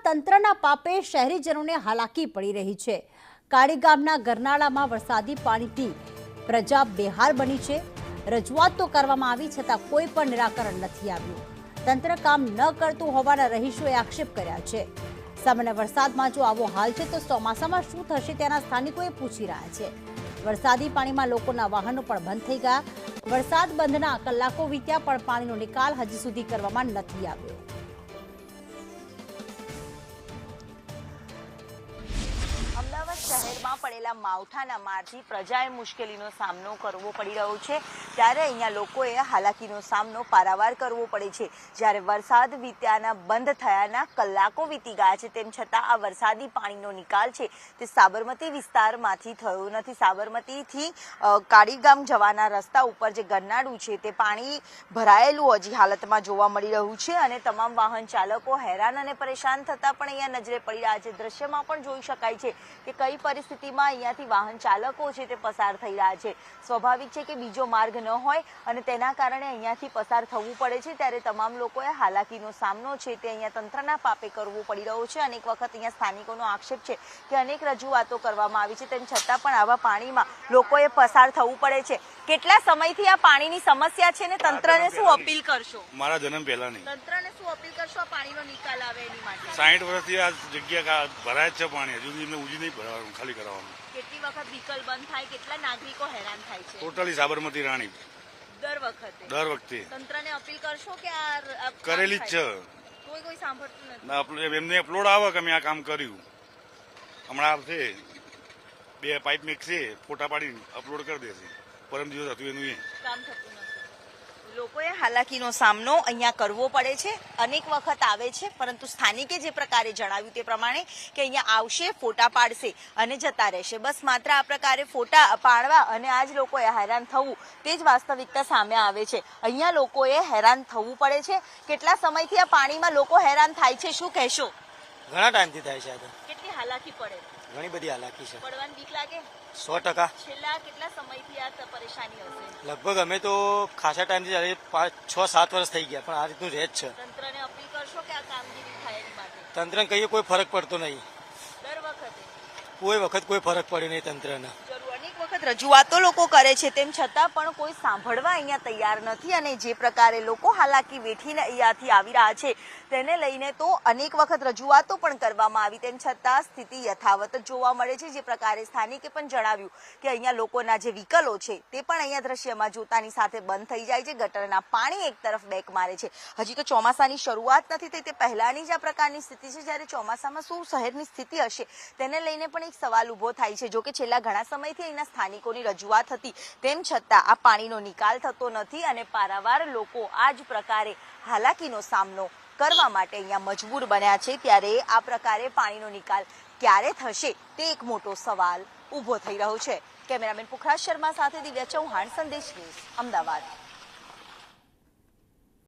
તંત્રના પાપે શહેરીજનોને હાલાકી પડી રહી છે। કાળી ગામના ગરનાળામાં વરસાદી પાણીથી પ્રજા બેહાલ બની છે। રજૂઆત તો કરવામાં આવી છતાં કોઈ પણ નિરાકરણ નથી આવ્યું। તંત્ર કામ ન કરતું હોવાના રહીશોએ આક્ષેપ કર્યા છે। સામાન્ય વરસાદમાં જો આવો હાલ છે તો ચોમાસામાં શું થશે તેના સ્થાનિકોએ પૂછી રહ્યા છે। વરસાદી પાણીમાં લોકોના વાહનો પણ બંધ થઈ ગયા। વરસાદ બંધના કલાકો વીત્યા પણ પાણીનો નિકાલ હજી સુધી કરવામાં નથી આવ્યો। અમદાવાદ શહેરમાં પડેલા માવઠાના મારથી પ્રજાએ મુશ્કેલીનો સામનો કરવો પડી રહ્યો છે, ત્યારે અહીંયા લોકોએ હાલાકીનો સામનો પારાવાર કરવો પડે છે। જ્યારે વરસાદ વીત્યાના બંધ થયાના કલાકો વીતી ગયા છે, તેમ છતાં આ વરસાદી પાણીનો નિકાલ છે તે સાબરમતી વિસ્તારમાંથી થયો નથી। સાબરમતીથી કાળીગામ જવાના રસ્તા ઉપર જે ગરનાળું છે તે પાણી ભરાયેલું હજી હાલતમાં જોવા મળી રહ્યું છે અને તમામ વાહન ચાલકો હેરાન અને પરેશાન થતા પણ અહીંયા નજરે પડી રહ્યા છે। દ્રશ્યમાં પણ જોઈ શકાય છે કે કઈ પરિસ્થિતિમાં અહીંયાથી વાહન ચાલકો છે તે પસાર થઈ રહ્યા છે। સ્વાભાવિક છે કે બીજો માર્ગ ન હોય અને તેના કારણે અહીંયાથી પસાર થવું પડે છે, ત્યારે તમામ લોકોએ હાલાકીનો સામનો છે તે અહીંયા તંત્રના પાપે કરવો પડી રહ્યો છે। અનેક વખત અહીંયા સ્થાનિકોનો આક્ષેપ છે કે અનેક રજૂઆતો કરવામાં આવી છે, તેમ છતાં પણ આવા પાણીમાં લોકોએ પસાર થવું પડે છે। કેટલા સમયથી આ પાણીની સમસ્યા છે ને તંત્રને શું અપીલ કરશો? મારા જન્મ પહેલા નહીં। તંત્રને શું અપીલ કરશો આ પાણીનો નિકાલ આવે એની માટે? 60 વર્ષથી આ જગ્યા ભરાય જ છે પાણી, હજુ સુધી ઉજી નહીં ભરવાનું, ખાલી કરાવવાનું। કેટલી વખત વ્હીકલ બંધ થાય, કેટલા નાગરિકો હેરાન થાય છે? ટોટલી સાબરમતી રાણી દર વખતે તંત્રને અપીલ કરશો કે આ કરેલી જ છે, કોઈ સાંભળતું નથી? એમને અપલોડ આવે કે અમે આ કામ કર્યું, હમણાં આવશે 2 પાઇપ મેકશે, ફોટા પાડીને અપલોડ કરી દેશે, પરમ દિવસ હતું એનું એ કામ થતું નથી। લોકોએ હાલાકીનો સામનો અહીંયા કરવો પડે છે, અનેક વખત આવે છે, પરંતુ સ્થાનિકે જે પ્રકારે જણાવ્યું તે પ્રમાણે કે અહીંયા આવશે, ફોટા પાડશે અને જતા રહેશે। બસ માત્ર આ પ્રકારે ફોટા પાડવા અને આ જ લોકોએ હેરાન થવું તે જ વાસ્તવિકતા સામે આવે છે। અહીંયા લોકોએ હેરાન થવું પડે છે। કેટલા સમયથી આ પાણીમાં લોકો હેરાન થાય છે, શું કહેશો? ઘણા ટાઈમથી થાય છે। કેટલી હાલાકી પડે? ઘણી બધી હાલાકી છે। પડવાની બીક લાગે? 100%। છેલ્લા કેટલા સમયથી આ પરેશાની હશે? લગભગ અમે તો ખાસા ટાઈમથી 6-7 વર્ષ થઈ ગયા, પણ આ રીતનું રહે જ છે। તંત્રને અપીલ કરશો કે આ કામગીરી થાય એની માટે? તંત્રને કહીએ કોઈ ફરક પડતો નહીં, દર વખતે કોઈ વખત કોઈ ફરક પડે નહીં તંત્રને। અનેક વખત રજૂઆતો લોકો કરે છે, તેમ છતાં પણ કોઈ સાંભળવા અહીંયા તૈયાર નથી અને જે પ્રકારે લોકો હાલાકી વેઠીને અહીંયાથી આવી રહ્યા છે તેને લઈને તો અનેક વખત રજૂઆતો પણ કરવામાં આવી, તેમ છતાં સ્થિતિ યથાવત જોવા મળે છે। જે પ્રકારે સ્થાનિકે પણ જણાવ્યું કે અહીંયા લોકોના જે વ્હીકલો છે તે પણ અહીંયા દ્રશ્યમાં જોતાની સાથે બંધ થઈ જાય છે। ગટરના પાણી એક તરફ બેક મારે છે। હજી તો ચોમાસાની શરૂઆત નથી થઈ, તે પહેલાની જ આ પ્રકારની સ્થિતિ છે, જ્યારે ચોમાસામાં શું શહેરની સ્થિતિ હશે તેને લઈને પણ એક સવાલ ઉભો થાય છે। જો કે છેલ્લા ઘણા સમયથી અહીંના સ્થાનિકોની રજૂઆત હતી, તેમ છતાં આ પાણીનો નિકાલ થતો નથી અને પારાવાર લોકો આ જ પ્રકારે હાલાકીનો સામનો કરવા માટે અહીંયા મજબૂર બન્યા છે। ત્યારે આ પ્રકારે પાણીનો નિકાલ ક્યારે થશે તે એક મોટો સવાલ ઉભો થઈ રહ્યો છે। કેમેરામેન પુખરાજ શર્મા સાથે દિવ્યા ચૌહાણ, સંદેશ ન્યૂઝ, અમદાવાદ।